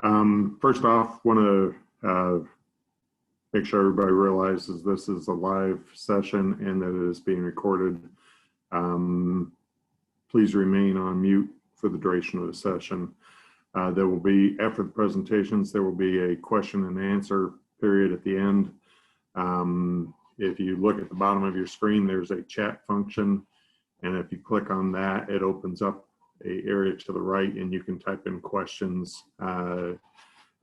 First off, want to make sure everybody realizes this is a live session and that it is being recorded. Please remain on mute for the duration of the session. There will be, after the presentations, there will be a question and answer period at the end. If you look at the bottom of your screen, there's a chat function. And if you click on that, it opens up an area to the right and you can type in questions that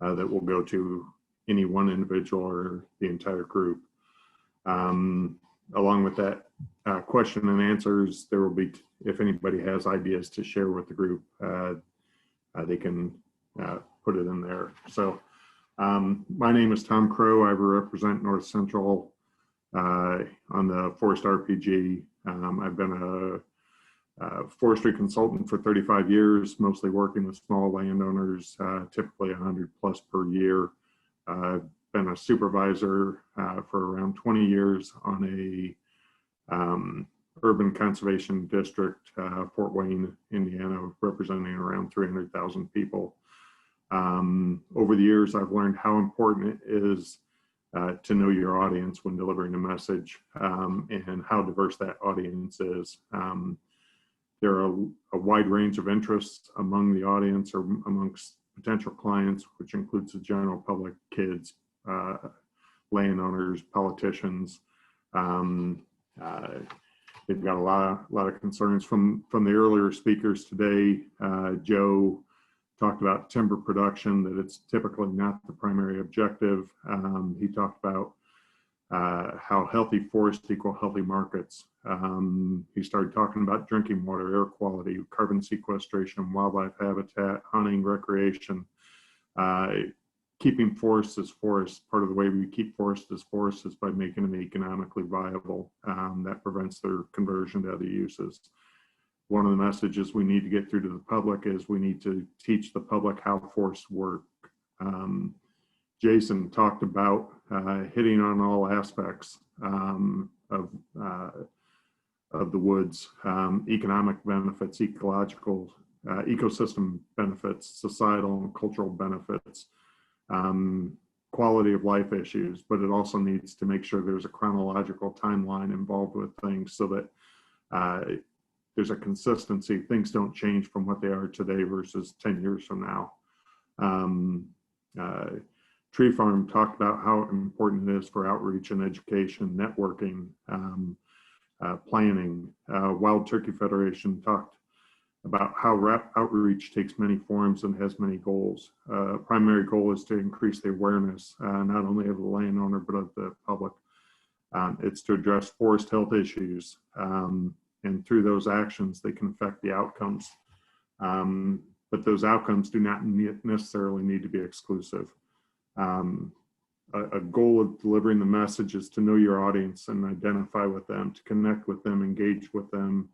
will go to any one individual or the entire group. Along with that question and answers, there will be, if anybody has ideas to share with the group, they can put it in there. So my name is Tom Crowe. I represent North Central on the Forest RPG. I've been a forestry consultant for 35 years, mostly working with small landowners, typically 100 plus per year. I've been a supervisor for around 20 years on a urban conservation district, Fort Wayne, Indiana, representing around 300,000 people. Over the years, I've learned how important it is to know your audience when delivering a message and how diverse that audience is. There are a wide range of interests among the audience or amongst potential clients, which includes the general public, kids, landowners, politicians. They've got a lot of concerns from the earlier speakers today. Joe talked about timber production, that it's typically not the primary objective. He talked about how healthy forests equal healthy markets. He started talking about drinking water, air quality, carbon sequestration, wildlife habitat, hunting, recreation. Keeping forests as forests. Part of the way we keep forests as forests is by making them economically viable. That prevents their conversion to other uses. One of the messages we need to get through to the public is we need to teach the public how forests work. Jason talked about hitting on all aspects of the woods, economic benefits, ecological, ecosystem benefits, societal and cultural benefits, quality of life issues, but it also needs to make sure there's a chronological timeline involved with things so that there's a consistency. Things don't change from what they are today versus 10 years from now. Tree Farm talked about how important it is for outreach and education, networking, planning. Wild Turkey Federation talked about how outreach takes many forms and has many goals. Primary goal is to increase the awareness, not only of the landowner, but of the public. It's to address forest health issues. And through those actions, they can affect the outcomes. But those outcomes do not necessarily need to be exclusive. A goal of delivering the message is to know your audience and identify with them, to connect with them, engage with them,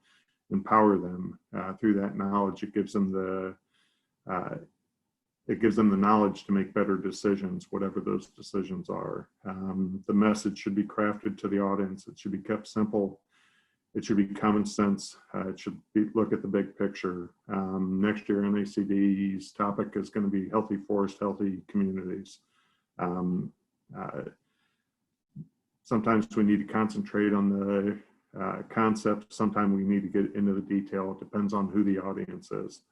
empower them. Through that knowledge, it gives them the knowledge to make better decisions, whatever those decisions are. The message should be crafted to the audience. It should be kept simple. It should be common sense. It should be, look at the big picture. Next year, NACD's topic is going to be healthy forests, healthy communities. Sometimes we need to concentrate on the concept. Sometimes we need to get into the detail. It depends on who the audience is.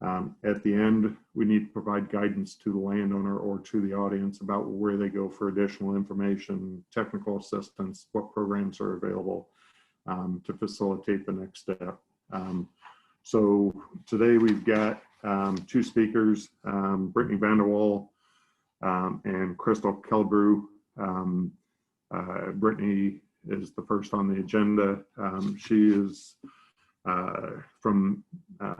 At the end, we need to provide guidance to the landowner or to the audience about where they go for additional information, technical assistance, what programs are available to facilitate the next step. So today we've got two speakers, Brittany VanderWall and Crystal Kellebrew. Brittany is the first on the agenda. She is from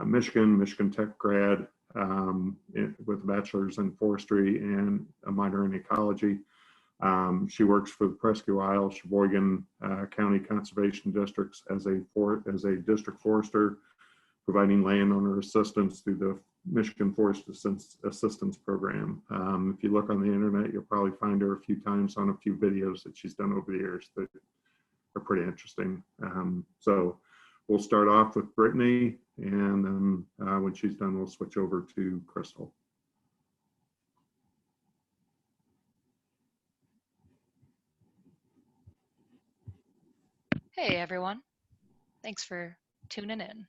Michigan Tech grad with a bachelor's in forestry and a minor in ecology. She works for the Presque, Sheboygan County Conservation Districts as a district forester, providing landowner assistance through the Michigan Forest Assistance Program. If you look on the internet, you'll probably find her a few times on a few videos that she's done over the years that are pretty interesting. So we'll start off with Brittany, and then when she's done, we'll switch over to Crystal. Hey everyone, thanks for tuning in.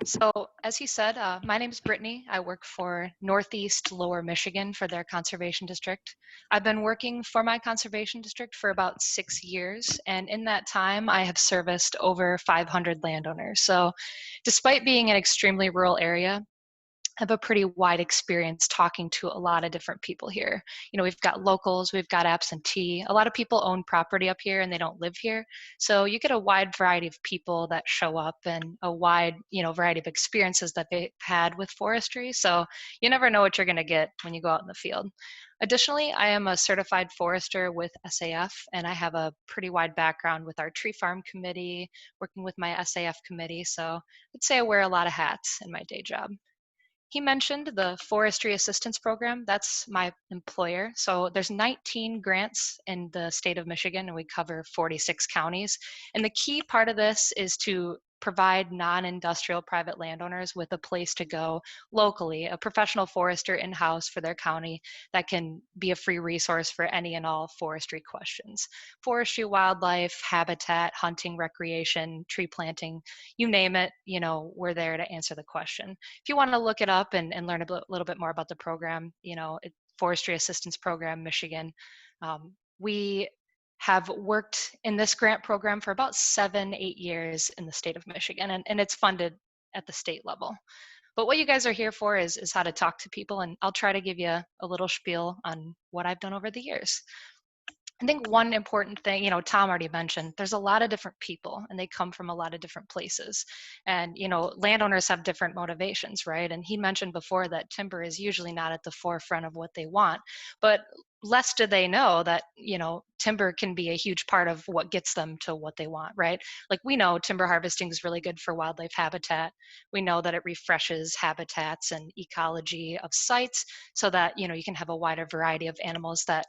So as he said, my name is Brittany. I work for Northeast Lower Michigan for their conservation district. I've been working for my conservation district for about 6 years, and in that time I have serviced over 500 landowners. So despite being an extremely rural area, have a pretty wide experience talking to a lot of different people here. You know, we've got locals, we've got absentee. A lot of people own property up here and they don't live here. So you get a wide variety of people that show up and a wide, variety of experiences that they've had with forestry. So you never know what you're going to get when you go out in the field. Additionally, I am a certified forester with SAF, and I have a pretty wide background with our tree farm committee, working with my SAF committee. So I'd say I wear a lot of hats in my day job. He mentioned the Forestry Assistance Program. That's my employer. So there's 19 grants in the state of Michigan, and we cover 46 counties. And the key part of this is to provide non-industrial private landowners with a place to go locally, a professional forester in-house for their county that can be a free resource for any and all forestry questions. Forestry, wildlife, habitat, hunting, recreation, tree planting, you name it, we're there to answer the question. If you want to look it up and learn little bit more about the program, Forestry Assistance Program, Michigan, we have worked in this grant program for about 7-8 years in the state of Michigan, and it's funded at the state level. But what you guys are here for is how to talk to people, and I'll try to give you a little spiel on what I've done over the years. I think one important thing, Tom already mentioned, there's a lot of different people and they come from a lot of different places. And, landowners have different motivations, right? And he mentioned before that timber is usually not at the forefront of what they want. But less do they know that, timber can be a huge part of what gets them to what they want, right? Like we know timber harvesting is really good for wildlife habitat. We know that it refreshes habitats and ecology of sites so that, you can have a wider variety of animals that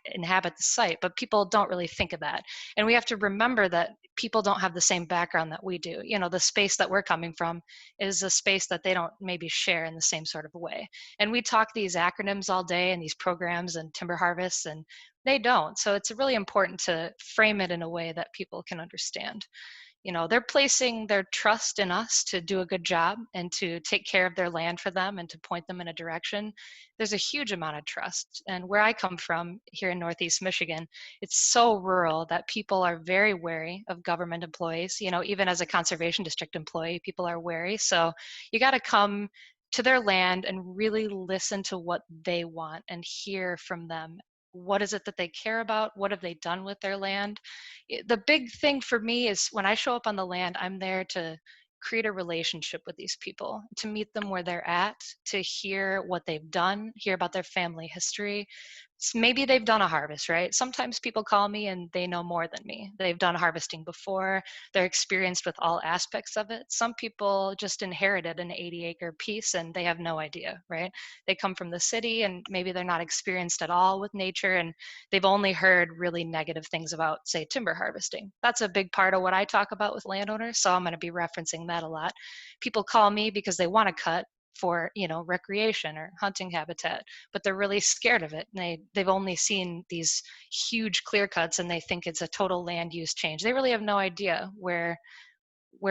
inhabit the site, but people don't really think of that. And we have to remember that people don't have the same background that we do. The space that we're coming from is a space that they don't maybe share in the same sort of way. And we talk these acronyms all day and these programs and timber harvests, and they don't. So it's really important to frame it in a way that people can understand. They're placing their trust in us to do a good job and to take care of their land for them and to point them in a direction. There's a huge amount of trust. And where I come from here in Northeast Michigan, it's so rural that people are very wary of government employees. Even as a conservation district employee, people are wary. So you got to come to their land and really listen to what they want and hear from them. What is it that they care about? What have they done with their land? The big thing for me is when I show up on the land, I'm there to create a relationship with these people, to meet them where they're at, to hear what they've done, hear about their family history. Maybe they've done a harvest, right? Sometimes people call me and they know more than me. They've done harvesting before, they're experienced with all aspects of it. Some people just inherited an 80-acre piece and they have no idea, right? They come from the city and maybe they're not experienced at all with nature and they've only heard really negative things about, say, timber harvesting. That's a big part of what I talk about with landowners, so I'm going to be referencing that a lot. People call me because they want to cut for, recreation or hunting habitat, but they're really scared of it. And they've only seen these huge clear cuts and they think it's a total land use change. They really have no idea where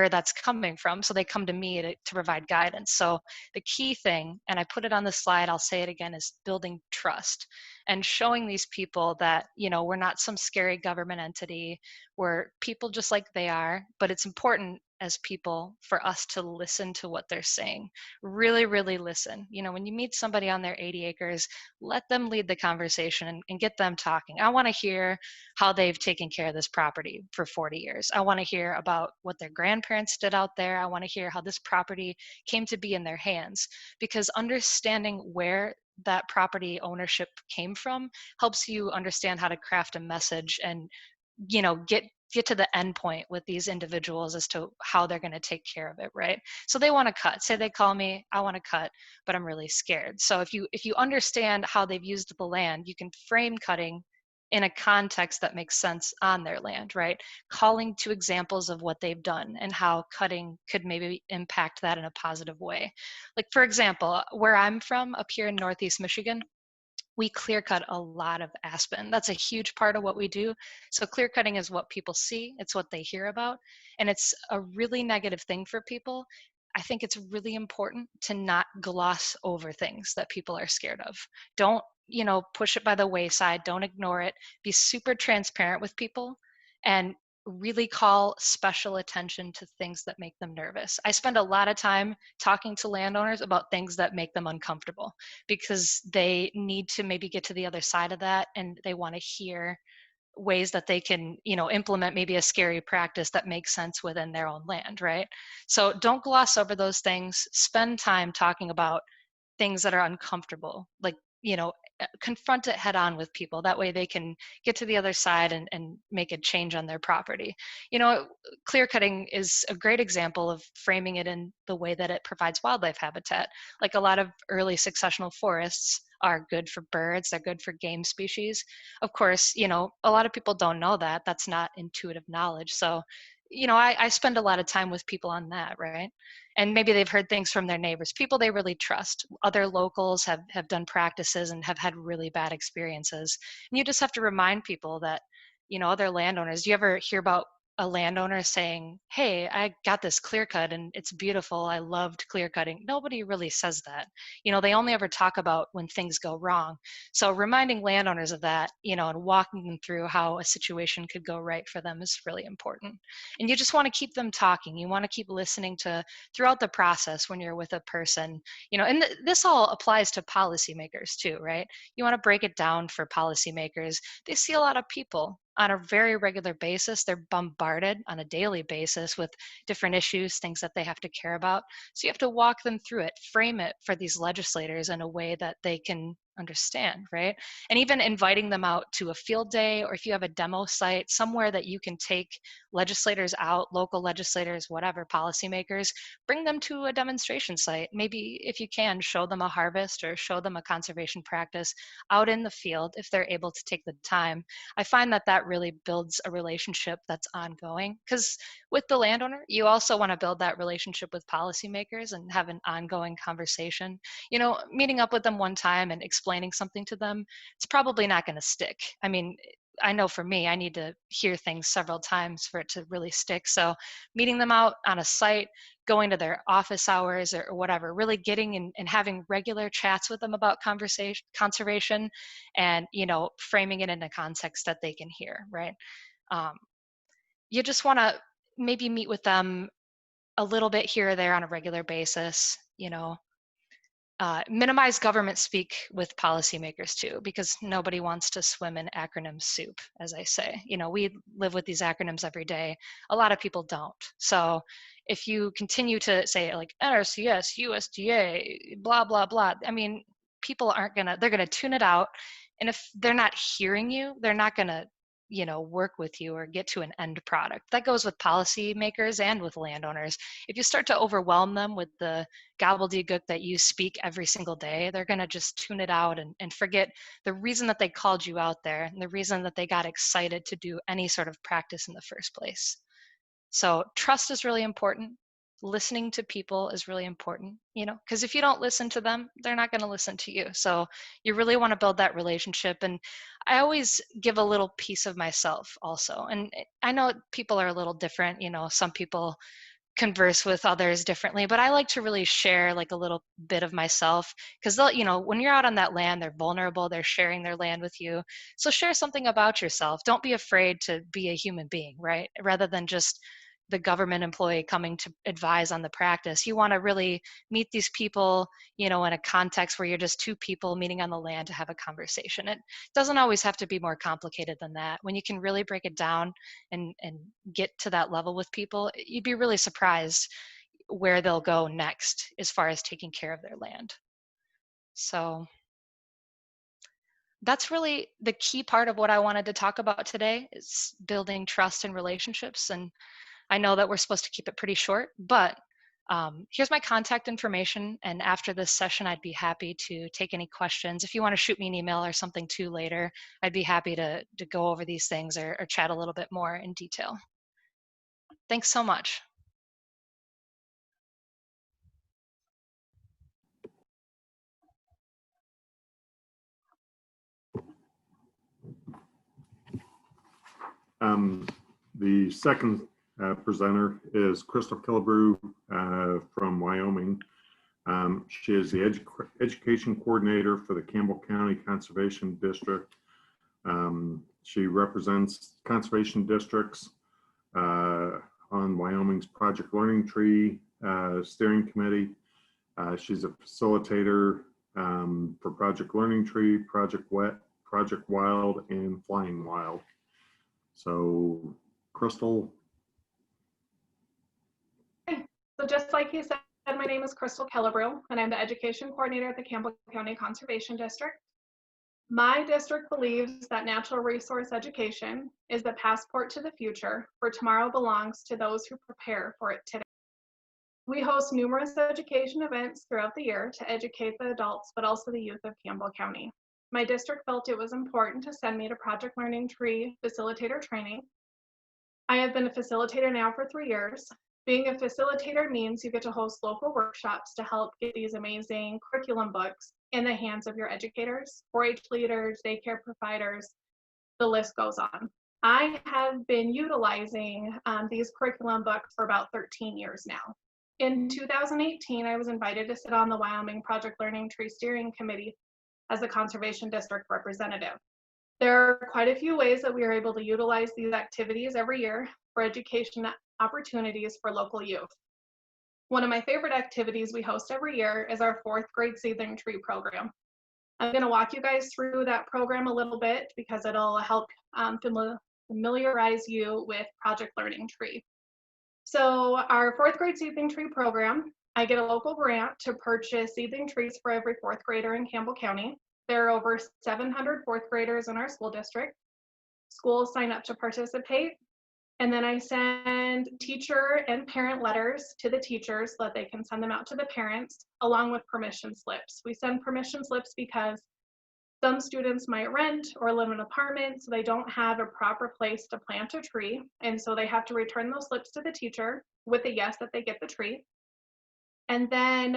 that's coming from. So they come to me to provide guidance. So the key thing, and I put it on the slide, I'll say it again, is building trust and showing these people that, we're not some scary government entity. We're people just like they are, but it's important as people for us to listen to what they're saying. Really, really listen. When you meet somebody on their 80 acres, let them lead the conversation and get them talking. I want to hear how they've taken care of this property for 40 years. I want to hear about what their grandparents did out there. I want to hear how this property came to be in their hands, because understanding where that property ownership came from helps you understand how to craft a message and get to the end point with these individuals as to how they're going to take care of it, right? So they want to cut. Say they call me, I want to cut, but I'm really scared. So if you understand how they've used the land, you can frame cutting in a context that makes sense on their land, right? Calling to examples of what they've done and how cutting could maybe impact that in a positive way. Like, for example, where I'm from up here in Northeast Michigan, we clear cut a lot of aspen. That's a huge part of what we do. So clear cutting is what people see, it's what they hear about, and it's a really negative thing for people. I think it's really important to not gloss over things that people are scared of. Don't, push it by the wayside, don't ignore it. Be super transparent with people and really call special attention to things that make them nervous. I spend a lot of time talking to landowners about things that make them uncomfortable because they need to maybe get to the other side of that, and they want to hear ways that they can, implement maybe a scary practice that makes sense within their own land, right? So don't gloss over those things. Spend time talking about things that are uncomfortable, like, confront it head on with people. That way they can get to the other side and make a change on their property. Clear cutting is a great example of framing it in the way that it provides wildlife habitat. Like a lot of early successional forests are good for birds, they're good for game species. Of course, a lot of people don't know that. That's not intuitive knowledge. So, I spend a lot of time with people on that, right? And maybe they've heard things from their neighbors, people they really trust. Other locals have done practices and have had really bad experiences. And you just have to remind people that, other landowners, do you ever hear about a landowner saying, hey, I got this clear cut and it's beautiful, I loved clear cutting? Nobody really says that. They only ever talk about when things go wrong. So reminding landowners of that, and walking them through how a situation could go right for them is really important. And you just want to keep them talking. You want to keep listening to throughout the process when you're with a person, and this all applies to policymakers too, right? You want to break it down for policymakers. They see a lot of people on a very regular basis. They're bombarded on a daily basis with different issues, things that they have to care about. So you have to walk them through it, frame it for these legislators in a way that they can understand, right? And even inviting them out to a field day, or if you have a demo site somewhere that you can take legislators out, local legislators, whatever, policymakers, bring them to a demonstration site. Maybe if you can, show them a harvest or show them a conservation practice out in the field if they're able to take the time. I find that that really builds a relationship that's ongoing, because with the landowner, you also want to build that relationship with policymakers and have an ongoing conversation. Meeting up with them one time and explaining something to them, it's probably not going to stick. I mean, I know for me, I need to hear things several times for it to really stick. So meeting them out on a site, going to their office hours or whatever, really getting and having regular chats with them about conservation, and, framing it in a context that they can hear, right? Um, you just want to maybe meet with them a little bit here or there on a regular basis, minimize government speak with policymakers too, because nobody wants to swim in acronym soup, as I say. We live with these acronyms every day. A lot of people don't. So if you continue to say like NRCS, USDA, blah, blah, blah, I mean, people they're gonna tune it out. And if they're not hearing you, they're not gonna, work with you or get to an end product. That goes with policymakers and with landowners. If you start to overwhelm them with the gobbledygook that you speak every single day, they're going to just tune it out and forget the reason that they called you out there and the reason that they got excited to do any sort of practice in the first place. So trust is really important. Listening to people is really important, because if you don't listen to them, they're not going to listen to you. So you really want to build that relationship. And I always give a little piece of myself also. And I know people are a little different. Some people converse with others differently, but I like to really share like a little bit of myself, because they'll, when you're out on that land, they're vulnerable, they're sharing their land with you. So share something about yourself. Don't be afraid to be a human being, right? Rather than just the government employee coming to advise on the practice. You want to really meet these people, in a context where you're just two people meeting on the land to have a conversation. It doesn't always have to be more complicated than that. When you can really break it down and get to that level with people, you'd be really surprised where they'll go next as far as taking care of their land. So that's really the key part of what I wanted to talk about today, is building trust and relationships. And I know that we're supposed to keep it pretty short, but here's my contact information. And after this session, I'd be happy to take any questions. If you want to shoot me an email or something too later, I'd be happy to go over these things or chat a little bit more in detail. Thanks so much. The second presenter is Crystal Kellebrew from Wyoming. She is the education coordinator for the Campbell County Conservation District. She represents conservation districts on Wyoming's Project Learning Tree steering committee. She's a facilitator for Project Learning Tree, Project Wet, Project Wild, and Flying Wild. So, Crystal. Okay. So just like you said, my name is Crystal Kellebrew, and I'm the education coordinator at the Campbell County Conservation District. My district believes that natural resource education is the passport to the future, for tomorrow belongs to those who prepare for it today. We host numerous education events throughout the year to educate the adults, but also the youth of Campbell County. My district felt it was important to send me to Project Learning Tree facilitator training. I have been a facilitator now for 3 years. Being a facilitator means you get to host local workshops to help get these amazing curriculum books in the hands of your educators, 4-H leaders, daycare providers, the list goes on. I have been utilizing these curriculum books for about 13 years now. In 2018, I was invited to sit on the Wyoming Project Learning Tree Steering Committee as a Conservation District representative. There are quite a few ways that we are able to utilize these activities every year for education opportunities for local youth. One of my favorite activities we host every year is our 4th grade seedling tree program. I'm going to walk you guys through that program a little bit because it'll help familiarize you with Project Learning Tree. So our 4th grade seedling tree program, I get a local grant to purchase seedling trees for every 4th grader in Campbell County. There are over 700 4th graders in our school district. Schools sign up to participate, and then I send teacher and parent letters to the teachers so that they can send them out to the parents, along with permission slips. We send permission slips because some students might rent or live in an apartment, so they don't have a proper place to plant a tree, and so they have to return those slips to the teacher with a yes that they get the tree. And then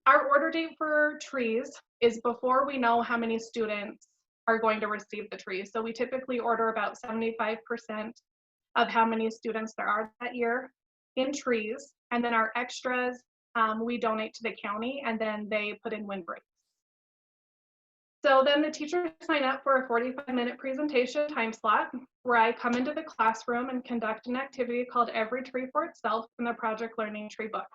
our order date for trees is before we know how many students are going to receive the trees. So we typically order about 75% of how many students there are that year in trees. And then our extras, we donate to the county, and then they put in windbreaks. So then the teachers sign up for a 45-minute presentation time slot where I come into the classroom and conduct an activity called Every Tree for Itself from the Project Learning Tree book.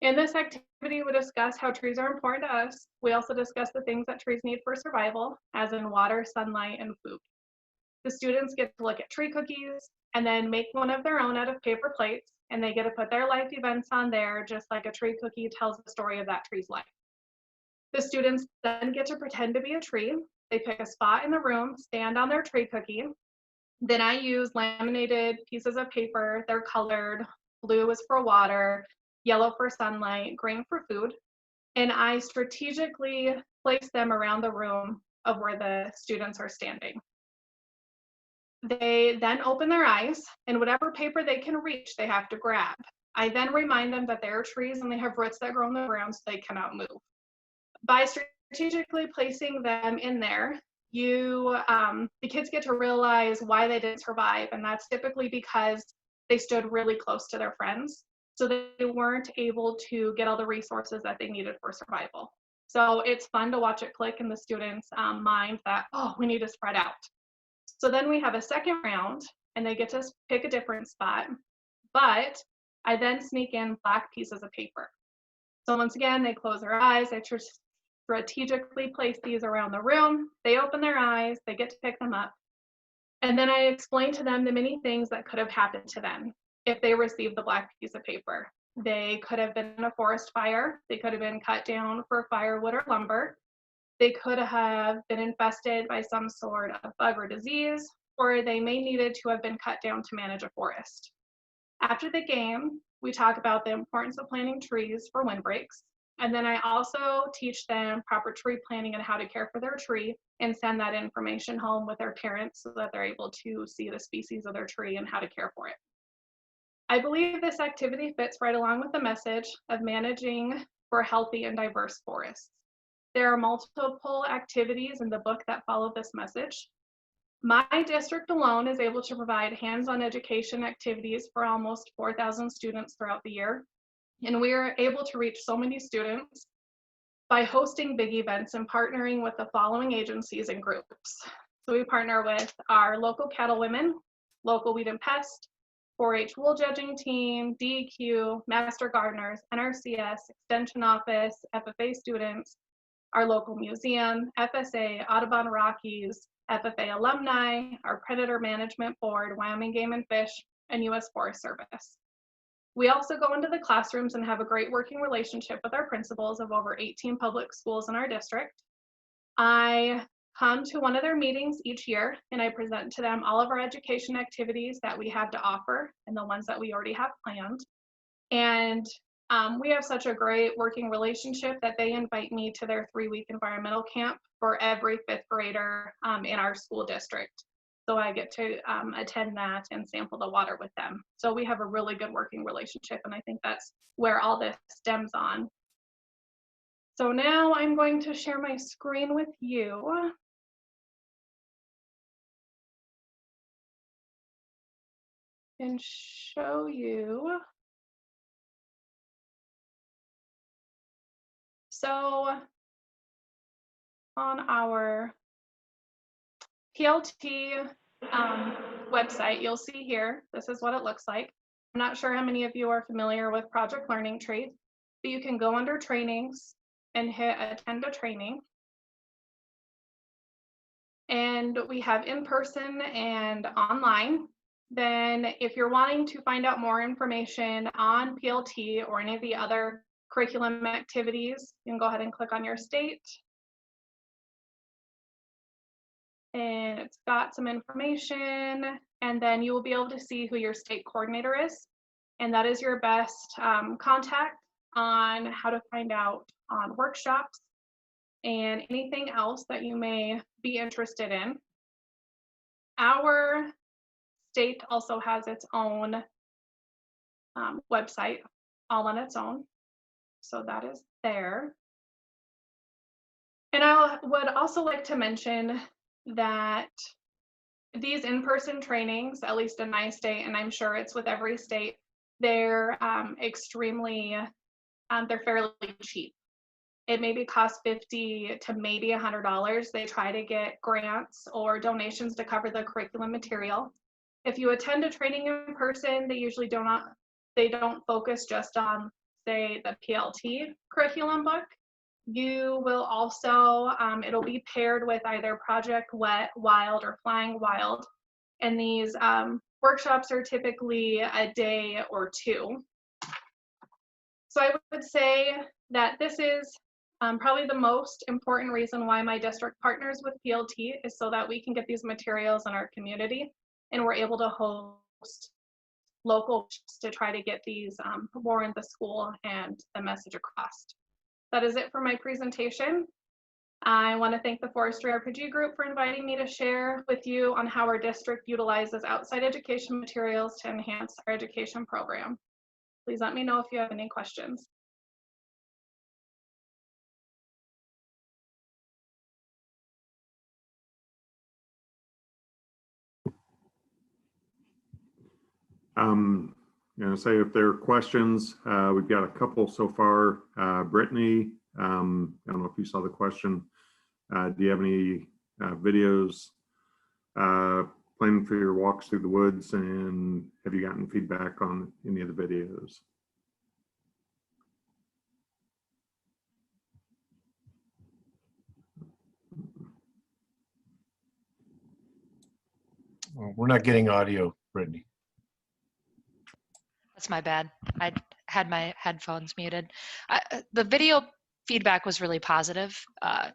In this activity, we discuss how trees are important to us. We also discuss the things that trees need for survival, as in water, sunlight, and food. The students get to look at tree cookies and then make one of their own out of paper plates, and they get to put their life events on there, just like a tree cookie tells the story of that tree's life. The students then get to pretend to be a tree. They pick a spot in the room, stand on their tree cookie. Then I use laminated pieces of paper. They're colored. Blue is for water, yellow for sunlight, green for food. And I strategically place them around the room of where the students are standing. They then open their eyes, and whatever paper they can reach, they have to grab. I then remind them that they're trees and they have roots that grow in the ground, so they cannot move. By strategically placing them in there, the kids get to realize why they didn't survive, and that's typically because they stood really close to their friends, so they weren't able to get all the resources that they needed for survival. So it's fun to watch it click in the students' mind that, oh, we need to spread out. So then we have a second round, and they get to pick a different spot, but I then sneak in black pieces of paper. So once again, they close their eyes, I strategically place these around the room, they open their eyes, they get to pick them up, and then I explain to them the many things that could have happened to them if they received the black piece of paper. They could have been in a forest fire, they could have been cut down for firewood or lumber, they could have been infested by some sort of bug or disease, or they may needed to have been cut down to manage a forest. After the game, we talk about the importance of planting trees for windbreaks, and then I also teach them proper tree planting and how to care for their tree, and send that information home with their parents so that they're able to see the species of their tree and how to care for it. I believe this activity fits right along with the message of managing for healthy and diverse forests. There are multiple activities in the book that follow this message. My district alone is able to provide hands-on education activities for almost 4,000 students throughout the year. And we are able to reach so many students by hosting big events and partnering with the following agencies and groups. So we partner with our local cattle women, local weed and pest, 4-H wool judging team, DEQ, master gardeners, NRCS, extension office, FFA students, our local museum, FSA, Audubon Rockies, FFA alumni, our predator management board, Wyoming Game and Fish, and U.S. Forest Service. We also go into the classrooms and have a great working relationship with our principals of over 18 public schools in our district. I come to one of their meetings each year and I present to them all of our education activities that we have to offer and the ones that we already have planned. And we have such a great working relationship that they invite me to their 3-week environmental camp for every 5th grader in our school district. So I get to attend that and sample the water with them. So we have a really good working relationship, and I think that's where all this stems on. So now I'm going to share my screen with you. And show you. So on our PLT website, you'll see here, this is what it looks like. I'm not sure how many of you are familiar with Project Learning Tree, but you can go under trainings and hit attend a training. And we have in-person and online. Then if you're wanting to find out more information on PLT or any of the other curriculum activities, you can go ahead and click on your state. And it's got some information, and then you will be able to see who your state coordinator is. And that is your best contact on how to find out on workshops and anything else that you may be interested in. Our state also has its own website all on its own. So that is there. And I would also like to mention that these in-person trainings, at least in my state, and I'm sure it's with every state, they're they're fairly cheap. It maybe costs $50 to maybe $100. They try to get grants or donations to cover the curriculum material. If you attend a training in person, they usually don't focus just on, say, the PLT curriculum book. You will also, it'll be paired with either Project Wet Wild or Flying Wild. And these workshops are typically a day or two. So I would say that this is probably the most important reason why my district partners with PLT is so that we can get these materials in our community and we're able to host local to try to get these more in the school and the message across. That is it for my presentation. I want to thank the Forestry RPG group for inviting me to share with you on how our district utilizes outside education materials to enhance our education program. Please let me know if you have any questions. Say if there are questions, we've got a couple so far. Brittany, I don't know if you saw the question. Do you have any videos planning for your walks through the woods, and have you gotten feedback on any of the videos? Well, we're not getting audio, Brittany. That's my bad. I had my headphones muted. The video feedback was really positive,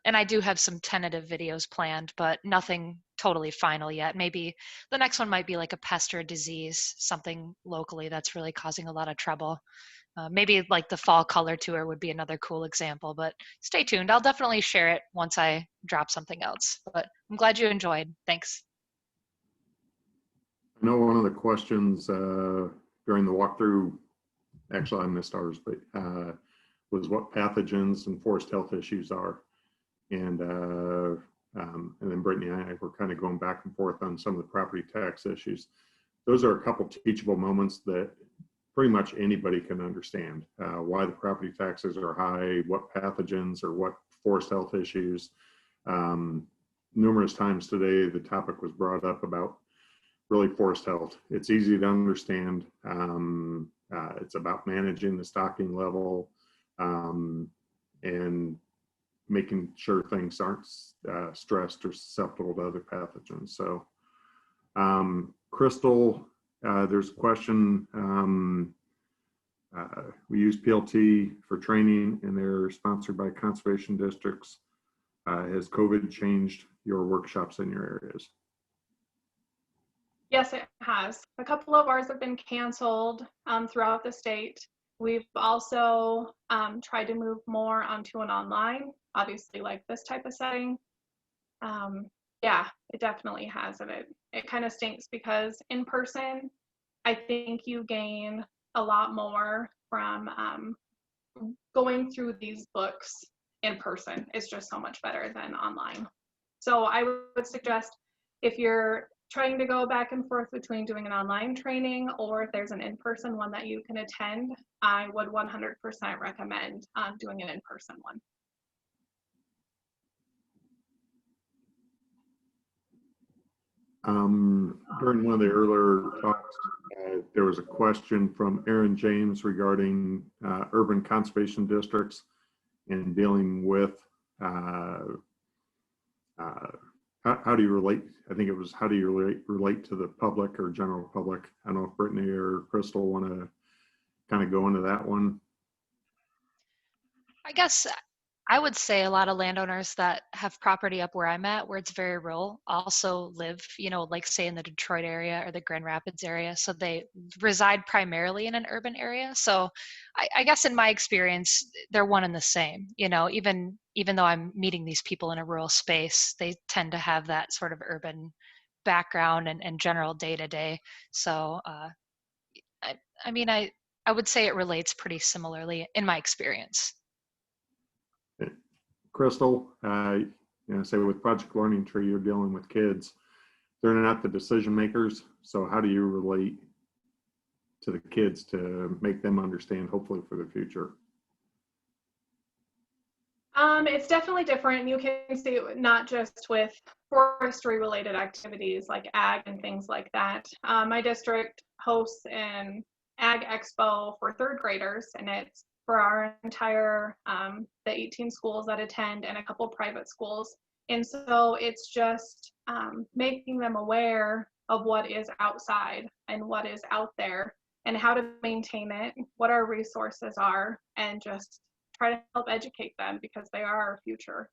and I do have some tentative videos planned, but nothing totally final yet. Maybe the next one might be like a pest or a disease, something locally that's really causing a lot of trouble. Maybe like the fall color tour would be another cool example, but stay tuned. I'll definitely share it once I drop something else, but I'm glad you enjoyed. Thanks. I know one of the questions during the walkthrough, actually I missed ours, but was what pathogens and forest health issues are. And and then Brittany and I were kind of going back and forth on some of the property tax issues. Those are a couple teachable moments that pretty much anybody can understand. Why the property taxes are high, what pathogens or what forest health issues. Numerous times today, the topic was brought up about really forest health. It's easy to understand. It's about managing the stocking level and making sure things aren't stressed or susceptible to other pathogens. So, Crystal, there's a question. We use PLT for training and they're sponsored by conservation districts. Has COVID changed your workshops in your areas? Yes, it has. A couple of ours have been canceled throughout the state. We've also tried to move more onto an online, obviously like this type of setting. Yeah, it definitely has. And it kind of stinks because in person, I think you gain a lot more from going through these books in person. It's just so much better than online. So I would suggest if you're trying to go back and forth between doing an online training or if there's an in-person one that you can attend, I would 100% recommend doing an in-person one. During one of the earlier talks, there was a question from Aaron James regarding urban conservation districts and dealing with how do you relate? I think it was how do you relate to the public or general public? I don't know if Brittany or Crystal want to kind of go into that one. I guess I would say a lot of landowners that have property up where I'm at, where it's very rural, also live, like say in the Detroit area or the Grand Rapids area. So they reside primarily in an urban area. So I guess in my experience, they're one and the same, even though I'm meeting these people in a rural space, they tend to have that sort of urban background and general day to day. So, I mean, I would say it relates pretty similarly in my experience. Crystal, say with Project Learning Tree, you're dealing with kids. They're not the decision makers. So how do you relate to the kids to make them understand, hopefully for the future? It's definitely different. You can see it not just with forestry related activities like ag and things like that. My district hosts an ag expo for third graders, and it's for our entire, the 18 schools that attend and a couple private schools. And so it's just making them aware of what is outside and what is out there and how to maintain it, what our resources are, and just try to help educate them because they are our future.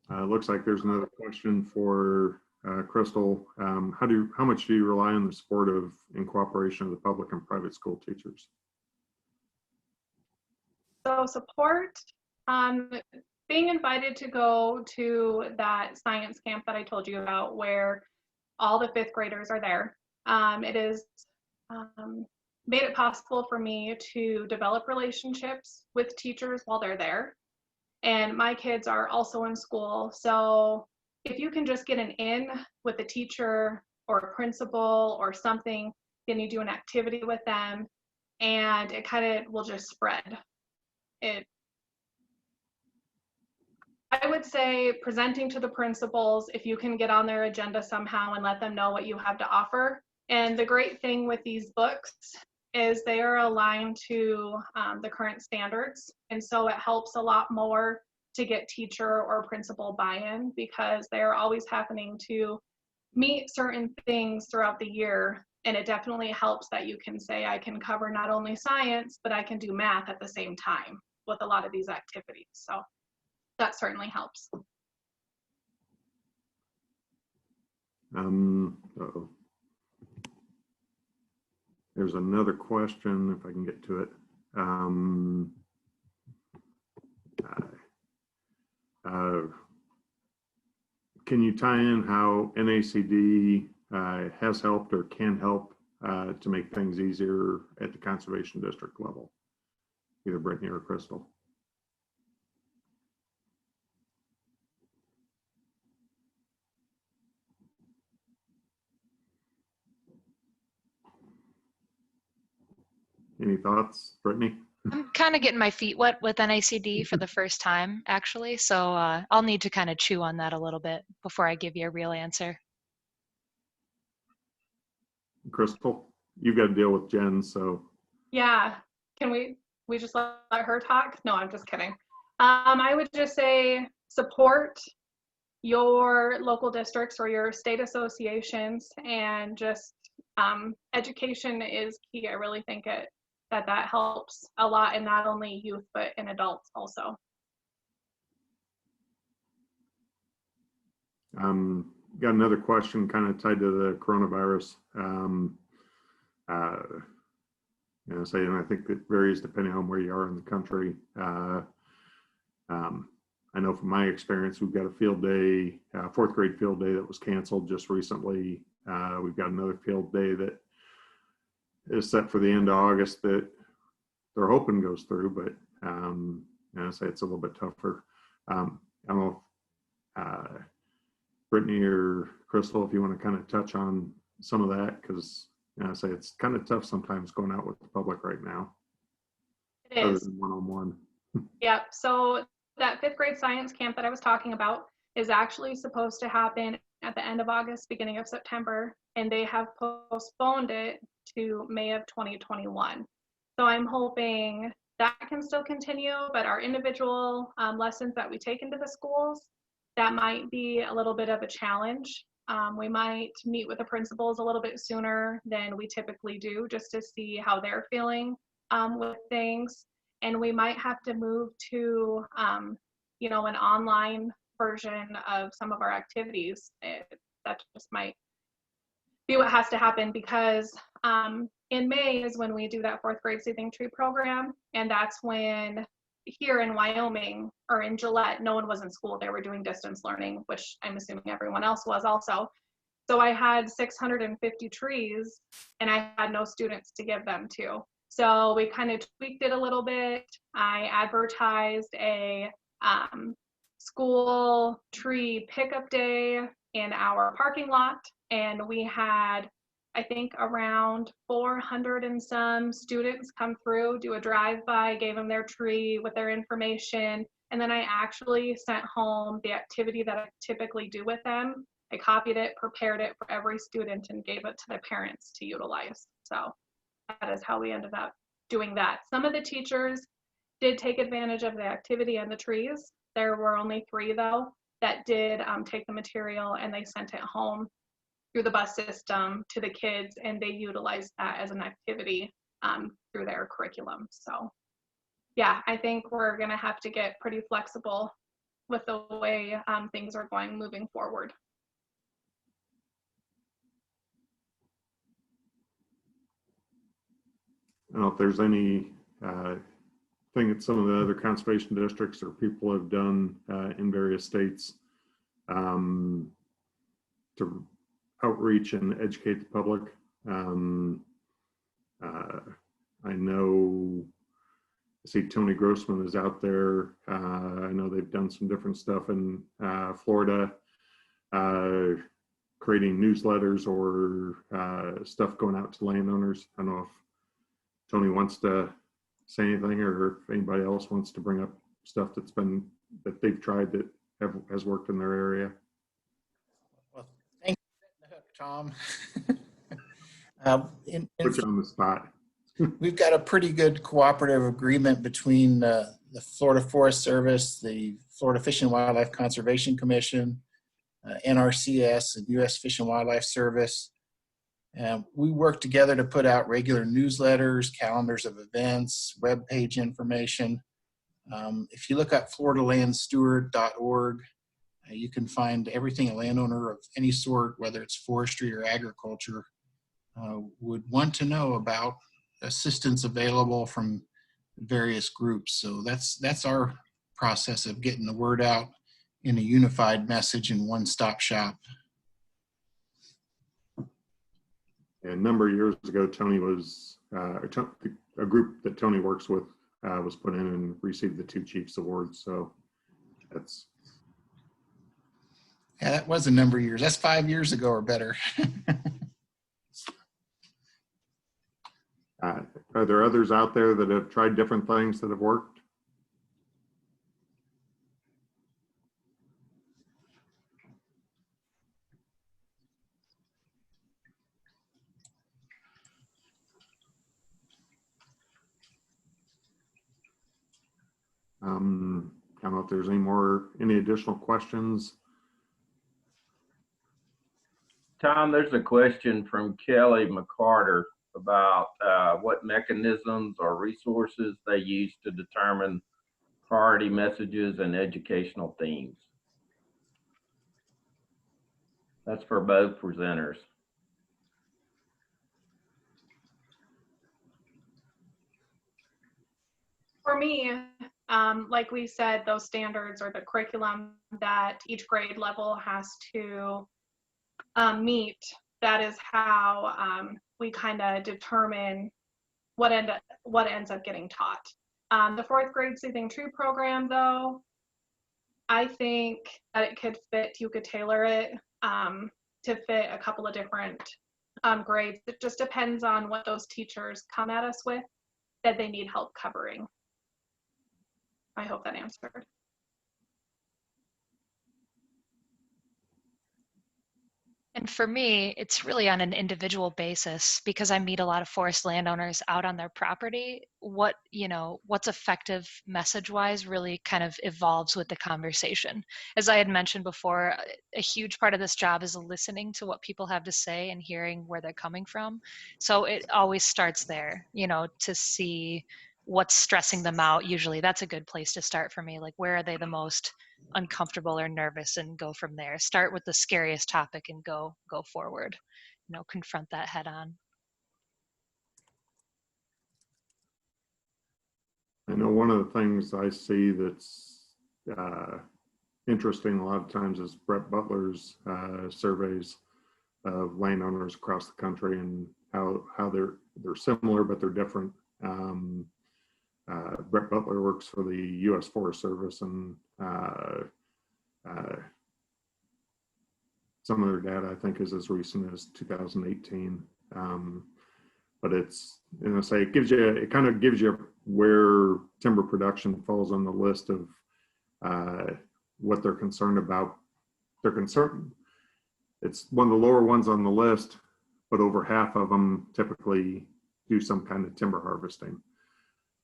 Looks like there's another question for Crystal. How much do you rely on the support of and cooperation of the public and private school teachers? So support, being invited to go to that science camp that I told you about where all the fifth graders are there. It is made it possible for me to develop relationships with teachers while they're there. And my kids are also in school. So if you can just get an in with a teacher or a principal or something, then you do an activity with them and it kind of will just spread. I would say presenting to the principals, if you can get on their agenda somehow and let them know what you have to offer. And the great thing with these books is they are aligned to the current standards. And so it helps a lot more to get teacher or principal buy-in because they are always happening to meet certain things throughout the year. And it definitely helps that you can say, I can cover not only science, but I can do math at the same time with a lot of these activities. So that certainly helps. There's another question, if I can get to it. Can you tie in how NACD has helped or can help to make things easier at the conservation district level? Either Brittany or Crystal. Any thoughts, Brittany? I'm kind of getting my feet wet with NACD for the first time, actually. So I'll need to kind of chew on that a little bit before I give you a real answer. Crystal, you've got to deal with Jen, so. Yeah, can we just let her talk? No, I'm just kidding. I would just say support your local districts or your state associations, and just education is key. I really think that helps a lot in not only youth but in adults also. Got another question kind of tied to the coronavirus. And I think it varies depending on where you are in the country. I know from my experience, we've got a field day, fourth grade field day that was canceled just recently. We've got another field day that is set for the end of August that they're hoping goes through, but I say it's a little bit tougher. I don't know if Brittany or Crystal, if you want to kind of touch on some of that, because I say it's kind of tough sometimes going out with the public right now. It is. Other than one-on-one. Yep. So that fifth grade science camp that I was talking about is actually supposed to happen at the end of August, beginning of September, and they have postponed it to May of 2021. So I'm hoping that can still continue, but our individual lessons that we take into the schools, that might be a little bit of a challenge. We might meet with the principals a little bit sooner than we typically do, just to see how they're feeling with things. And we might have to move to, an online version of some of our activities. That just might be what has to happen, because in May is when we do that fourth grade Soothing Tree program. And that's when here in Wyoming or in Gillette, no one was in school. They were doing distance learning, which I'm assuming everyone else was also. So I had 650 trees and I had no students to give them to. So we kind of tweaked it a little bit. I advertised a school tree pickup day in our parking lot, and we had, I think, around 400 and some students come through, do a drive-by, gave them their tree with their information, and then I actually sent home the activity that I typically do with them. I copied it, prepared it for every student, and gave it to the parents to utilize. So that is how we ended up doing that. Some of the teachers did take advantage of the activity and the trees. There were only 3 though that did take the material and they sent it home through the bus system to the kids, and they utilized that as an activity through their curriculum. So yeah, I think we're gonna have to get pretty flexible with the way things are going moving forward. I don't know if there's any thing that some of the other conservation districts or people have done in various states to outreach and educate the public. I know, I see Tony Grossman is out there. I know they've done some different stuff in Florida, creating newsletters or stuff going out to landowners. I don't know if Tony wants to say anything, or if anybody else wants to bring up stuff that they've tried that has worked in their area. Well, thank you, Tom. Put you on the spot. We've got a pretty good cooperative agreement between the Florida Forest Service, the Florida Fish and Wildlife Conservation Commission, NRCS, and U.S. Fish and Wildlife Service. We work together to put out regular newsletters, calendars of events, webpage information. If you look up floridalandsteward.org, you can find everything a landowner of any sort, whether it's forestry or agriculture, would want to know about assistance available from various groups. So that's our process of getting the word out in a unified message and one-stop shop. A number of years ago, Tony was, a group that Tony works with was put in and received the 2 Chiefs Awards. So that's. Yeah, that was a number of years. That's 5 years ago or better. Are there others out there that have tried different things that have worked? I don't know if there's any additional questions. Tom, there's a question from Kelly McCarter about what mechanisms or resources they use to determine priority messages and educational themes. That's for both presenters. For me, like we said, those standards or the curriculum that each grade level has to meet, that is how we kind of determine what ends up getting taught. The fourth grade See Think True program, though, I think that it could fit, you could tailor it to fit a couple of different grades. It just depends on what those teachers come at us with that they need help covering. I hope that answered. And for me, it's really on an individual basis because I meet a lot of forest landowners out on their property. What's effective message-wise really kind of evolves with the conversation. As I had mentioned before, a huge part of this job is listening to what people have to say and hearing where they're coming from. So it always starts there, to see what's stressing them out. Usually that's a good place to start for me. Like, where are they the most uncomfortable or nervous, and go from there. Start with the scariest topic and go forward. Confront that head on. I know one of the things I see that's interesting a lot of times is Brett Butler's surveys of landowners across the country and how they're similar but they're different. Brett Butler works for the U.S. Forest Service, and some of their data I think is as recent as 2018. But it's, it kind of gives you where timber production falls on the list of what they're concerned about. It's one of the lower ones on the list, but over half of them typically do some kind of timber harvesting.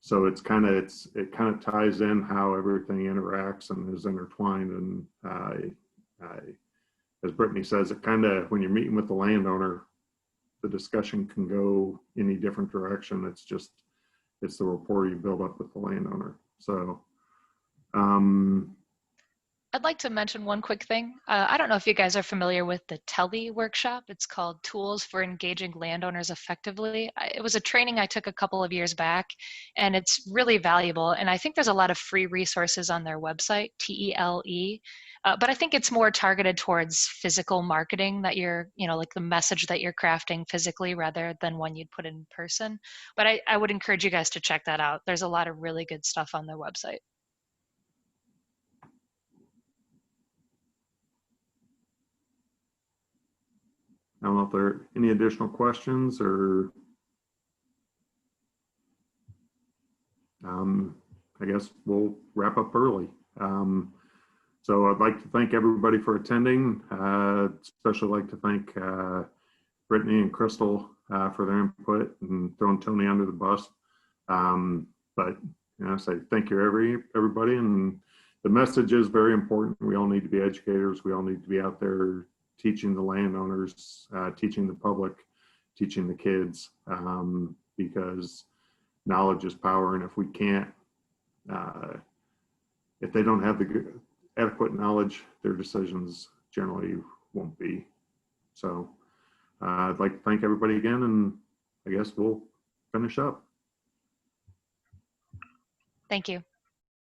So it kind of ties in how everything interacts and is intertwined. And as Brittany says, it kind of, when you're meeting with the landowner, the discussion can go any different direction. It's the rapport you build up with the landowner. So I'd like to mention one quick thing. I don't know if you guys are familiar with the Telly workshop. It's called Tools for Engaging Landowners Effectively. It was a training I took a couple of years back, and it's really valuable. And I think there's a lot of free resources on their website, TELE. But I think it's more targeted towards physical marketing, that you're, like the message that you're crafting physically rather than one you'd put in person. But I would encourage you guys to check that out. There's a lot of really good stuff on their website. I don't know if there are any additional questions, or I guess we'll wrap up early. So I'd like to thank everybody for attending. Especially like to thank Brittany and Crystal for their input and throwing Tony under the bus. But say thank you everybody. And the message is very important. We all need to be educators. We all need to be out there teaching the landowners, teaching the public, teaching the kids, because knowledge is power. And if we can't, if they don't have the adequate knowledge, their decisions generally won't be. So I'd like to thank everybody again, and I guess we'll finish up. Thank you.